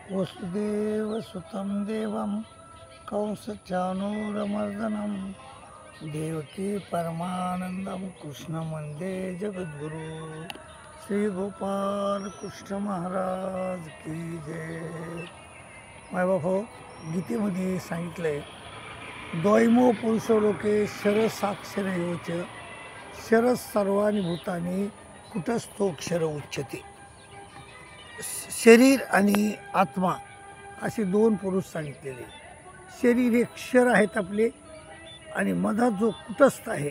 वसुदेवसुतं देवं कंसचाणूरमर्दनं देवकी परमानंदम कृष्ण वंदे जगद्गुरु श्री गोपाल कृष्ण महाराज की जय. मायबापो, गीतेमध्ये सांगितलंय, द्वैमो पुरुषो लोके शरद साक्षर योच शरद सर्वानी भूतानी कुटस्थोक्षर उच्यते. शरीर आणि आत्मा असे दोन पुरुष सांगितलेले. शरीर हे क्षर आहेत आपले, आणि मधात जो कुटस्थ आहे,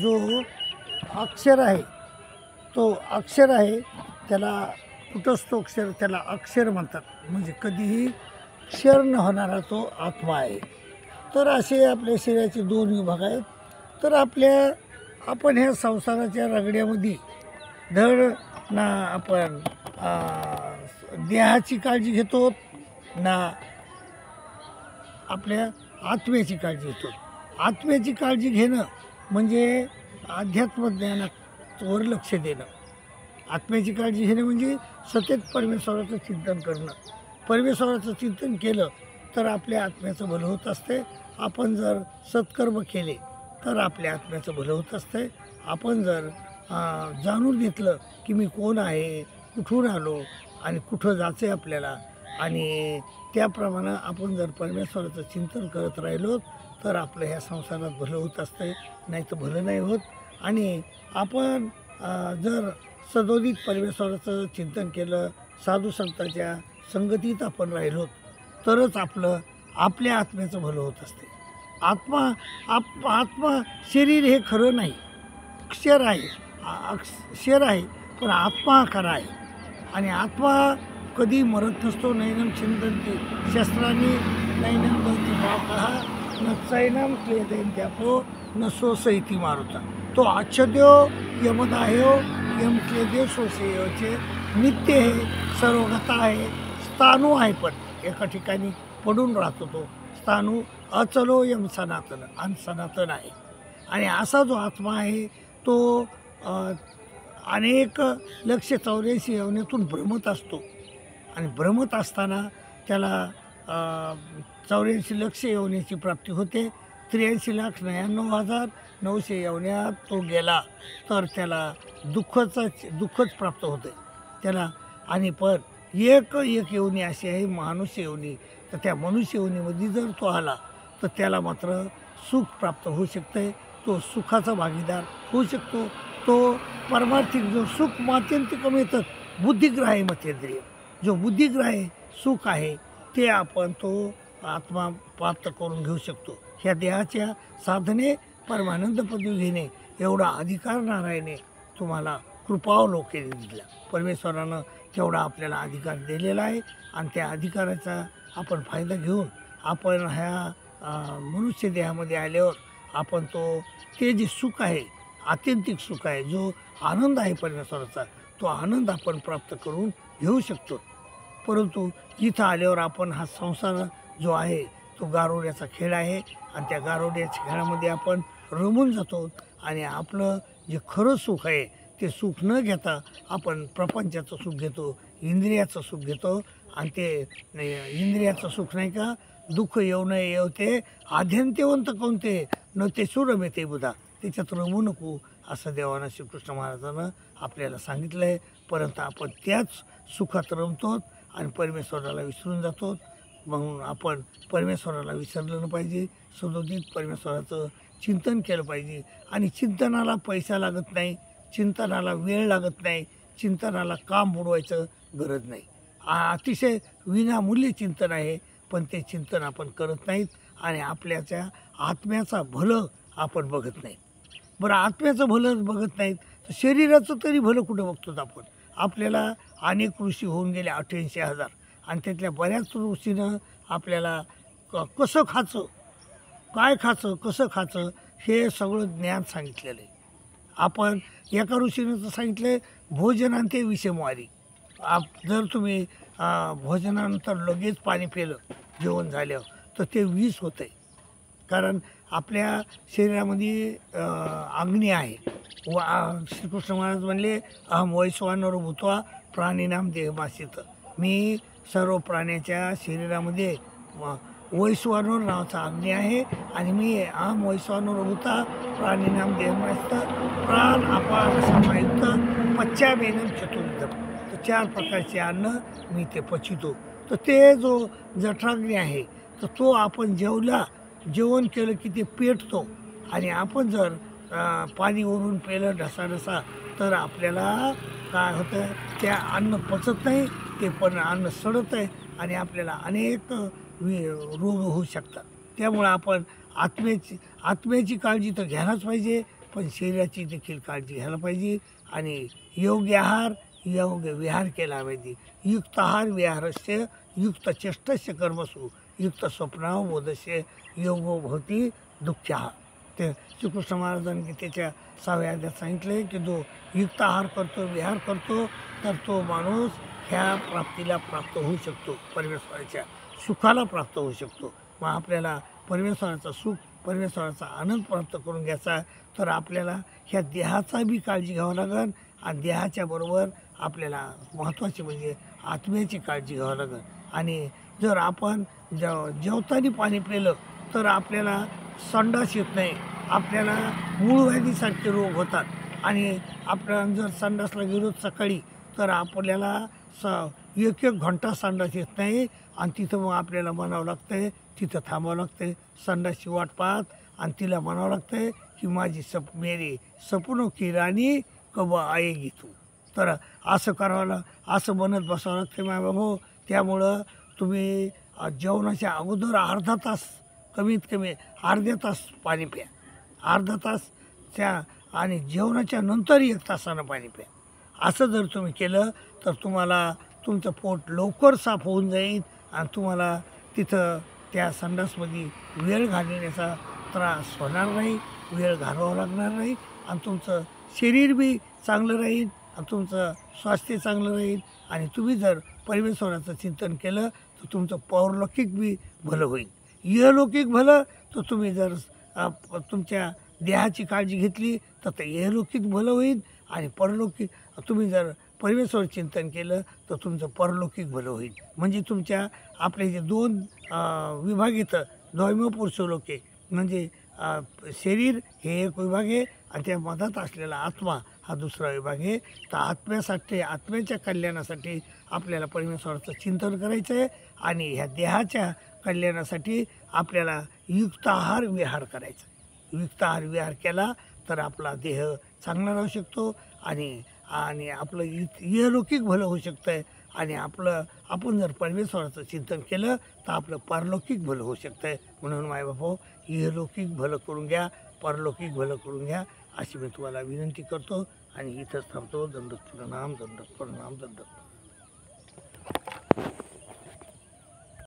जो अक्षर आहे, तो अक्षर आहे त्याला कुटस्थोक्षर, त्याला अक्षर म्हणतात. म्हणजे कधीही क्षर न होणारा तो आत्मा आहे. तर असे आपल्या शरीराचे दोन विभाग आहेत. तर आपण ह्या संसाराच्या रगड्यामध्ये धड ना आपण देहाची काळजी घेतो ना आपल्या आत्म्याची काळजी घेतो. आत्म्याची काळजी घेणं म्हणजे अध्यात्मज्ञानावर लक्ष देणं. आत्म्याची काळजी घेणं म्हणजे सतत परमेश्वराचं चिंतन करणं. परमेश्वराचं चिंतन केलं तर आपल्या आत्म्याचं भलं होत असते. आपण जर सत्कर्म केले तर आपल्या आत्म्याचं भलं होत असते. आपण जर जाणून घेतलं की मी कोण आहे, कुठून आलो आणि कुठं जायचं आहे आपल्याला, आणि त्याप्रमाणे आपण जर परमेश्वराचं चिंतन करत राहिलो तर आपलं ह्या संसारात भलं होत असतं, नाही तर भलं नाही होत. आणि आपण जर सदोदित परमेश्वराचं चिंतन केलं, साधू संतांच्या संगतीत आपण राहिलो तरच आपल्या आत्म्याचं भलं होत असते. आत्मा शरीर हे खरं नाही, क्षर आहे, क्षर आहे, पण आत्मा खरा आहे. आणि आत्मा कधी मरत नसतो. नैनम छिंदन्ति शस्त्रांनी नैनम दंती पापहा न चैनम क्लेदेन त्यापो न सोसैती मारुता. तो आच्छद्यो यमदायो यम क्लेदे सोसेयोचे नित्य आहे, सर्वगता आहे, स्थाणू आहे, पण एका ठिकाणी पडून राहतो. तो स्थाणू अचलो यम सनातन, आणि सनातन आहे. आणि असा जो आत्मा आहे तो अनेक 184 योनीतून भ्रमत असतो. आणि भ्रमत असताना त्याला 84 लक्ष योनीची प्राप्ती होते. 83,99,900 योन्यात तो गेला तर त्याला दुःखच प्राप्त होते त्याला. आणि पण एक योनी अशी आहे मनुष्य योनी. तर त्या मनुष्य योनीमध्ये जर तो आला तर त्याला मात्र सुख प्राप्त होऊ शकते. तो सुखाचा भागीदार होऊ शकतो. तो परमार्थिक जो सुख मात्यंतिकम येतात, बुद्धिग्राही मतेंद्रिय, जो बुद्धिग्राही सुख आहे ते आपण तो आत्मा प्राप्त करून घेऊ शकतो. ह्या देहाच्या साधने परमानंद पदवी घेणे एवढा अधिकार नारायणे तुम्हाला कृपावलोकने दिला. परमेश्वरानं तेवढा आपल्याला अधिकार दिलेला आहे. आणि त्या अधिकाराचा आपण फायदा घेऊन आपण ह्या मनुष्य देहामध्ये आल्यावर आपण ते जे सुख आहे, आत्यंतिक सुख आहे, जो आनंद आहे परमेश्वराचा, तो आनंद आपण प्राप्त करून घेऊ शकतो. परंतु इथं आल्यावर आपण हा संसार जो आहे तो गारोड्याचा खेळ आहे. आणि त्या गारोड्याच्या खेळामध्ये आपण रमून जातो. आणि आपलं जे खरं सुख आहे ते सुख न घेता आपण प्रपंचाचं सुख घेतो, इंद्रियाचं सुख घेतो. आणि ते इंद्रियाचं सुख नाही का, दुःख येऊ नये येवते आद्यंत्यवंत कोणते न ते सुरमेते बुधा, त्याच्यात रमू नको असं देवानं श्रीकृष्ण महाराजानं आपल्याला सांगितलं आहे. परंतु आपण त्याच सुखात रमतो आणि परमेश्वराला विसरून जातो. म्हणून आपण परमेश्वराला विसरलं नाही पाहिजे. सदोदित परमेश्वराचं चिंतन केलं पाहिजे. आणि चिंतनाला पैसा लागत नाही, चिंतनाला वेळ लागत नाही, चिंतनाला काम बुडवायचं गरज नाही. अतिशय विनामूल्य चिंतन आहे, पण ते चिंतन आपण करत नाहीत. आणि आपल्याच्या आत्म्याचा भलं आपण बघत नाही. बरं, आत्म्याचं भलं बघत नाहीत तर शरीराचं तरी भलं कुठं बघतोत आपण. आपल्याला अनेक ऋषी होऊन गेले 88,000, आणि त्यातल्या बऱ्याच ऋषीनं आपल्याला कसं खायचं, काय खायचं, कसं खायचं हे सगळं ज्ञान सांगितलेलं आहे. आपण एका ऋषीनं तर सांगितलं आहे भोजनांते विषमवारी. जर तुम्ही भोजनानंतर लगेच पाणी पिलं जेवण झाल्यावर तर ते विष होतं आहे. कारण आपल्या शरीरामध्ये अग्नी आहे. श्रीकृष्ण महाराज म्हणले अहम वैश्वानर भूत्वा प्राणीनाम देहमासित, मी सर्व प्राण्याच्या शरीरामध्ये वैश्वानर नावाचा अग्नी आहे आणि मी आम वैश्वानर होता प्राणीनाम देहमस्त प्राण अपान समायुक्त पच्चामेनम चतुर्विधम. तर 4 प्रकारचे अन्न मी ते पचितो. तर ते जो जठराग्नी आहे तर तो आपण जेवण केलं की ते पेटतो आणि आपण जर पाणी ओरून पेलं ढसाढसा तर आपल्याला काय होतं, त्या अन्न पचत नाही, ते पण अन्न सडत आहे आणि आपल्याला अनेक रोग होऊ शकतात. त्यामुळं आपण आत्म्याची काळजी तर घ्यायलाच पाहिजे, पण शरीराची देखील काळजी घ्यायला पाहिजे आणि योग्य आहार योग्य विहार केला पाहिजे. युक्त आहार विहारस्य युक्त चेष्टस्य कर्मसु युक्त स्वप्नावबोधस्य योगो भवती दुःख्या. ते श्रीकृष्ण महाराजांनी गीतेच्या 6व्या अध्यायात सांगितले की जो युक्त आहार करतो विहार करतो तर तो माणूस ह्या प्राप्तीला प्राप्त होऊ शकतो, परमेश्वराच्या सुखाला प्राप्त होऊ शकतो. मग आपल्याला परमेश्वराचा सुख परमेश्वराचा आनंद प्राप्त करून घ्यायचा तर आपल्याला ह्या देहाचा बी काळजी घ्यावं लागेल आणि देहाच्या बरोबर आपल्याला महत्त्वाची म्हणजे आत्म्याची काळजी घ्यावं लागेल. आणि जर आपण जेवताना पाणी पिलं तर आपल्याला संडास येत नाही, आपल्याला मूळव्याधीसारखे रोग होतात आणि आपण जर संडासला गेलो सकाळी तर आपल्याला 1-1 घंटा संडास येत नाही आणि तिथं मग आपल्याला म्हणावं लागतं तिथं थांबावं लागतं संडासची वाट पाहत आणि तिला म्हणावं लागतं की माझी मेरी सपनों की राणी कब आएगी तू. तर असं करावं असं म्हणत बसावं लागतं माय बाबा. त्यामुळं तुम्ही जेवणाच्या अगोदर अर्धा तास कमीत कमी अर्ध्या तास पाणी प्या, अर्धा तास त्या आणि जेवणाच्या नंतर 1 तासानं पाणी प्या. असं जर तुम्ही केलं तर तुम्हाला तुमचं पोट लवकर साफ होऊन जाईल आणि तुम्हाला तिथं त्या संडासमध्ये वेळ घालवण्याचा त्रास होणार नाही, वेळ घालवावा लागणार नाही आणि तुमचं शरीर बी चांगलं राहील आणि तुमचं स्वास्थ्य चांगलं राहील. आणि तुम्ही जर परमेश्वराचं चिंतन केलं तर तुमचं पौरलौकिक बी भलं होईल. इहलौकिक भलं तर तुम्ही जर तुमच्या देहाची काळजी घेतली तर ते इहलौकिक भलं होईल आणि परलौकिक तुम्ही जर परमेश्वर चिंतन केलं तर तुमचं परलौकिक भलं होईल. म्हणजे तुमच्या आपले जे 2 विभाग येतं द्वैम पुरुषलोके म्हणजे शरीर हे एक विभाग आहे आणि त्या मधात असलेला आत्मा हा दुसरा विभाग आहे. तर आत्म्यासाठी आत्म्याच्या कल्याणासाठी आपल्याला परमेश्वराचं चिंतन करायचं आहे आणि ह्या देहाच्या कल्याणासाठी आपल्याला युक्त आहार विहार करायचा. युक्त आहार विहार केला तर आपला देह चांगला राहू शकतो आणि आपलं इहलौकिक भलं होऊ शकतं आहे आणि आपण जर परमेश्वराचं चिंतन केलं तर आपलं पारलौकिक भलं होऊ शकतं आहे. म्हणून मायबापो इहलौकिक भलं करून घ्या, पारलौकिक भलं करून घ्या अशी मी तुम्हाला विनंती करतो आणि इथंच थांबतो. दंडक प्रणाम, दंडक प्रणाम, दंडक.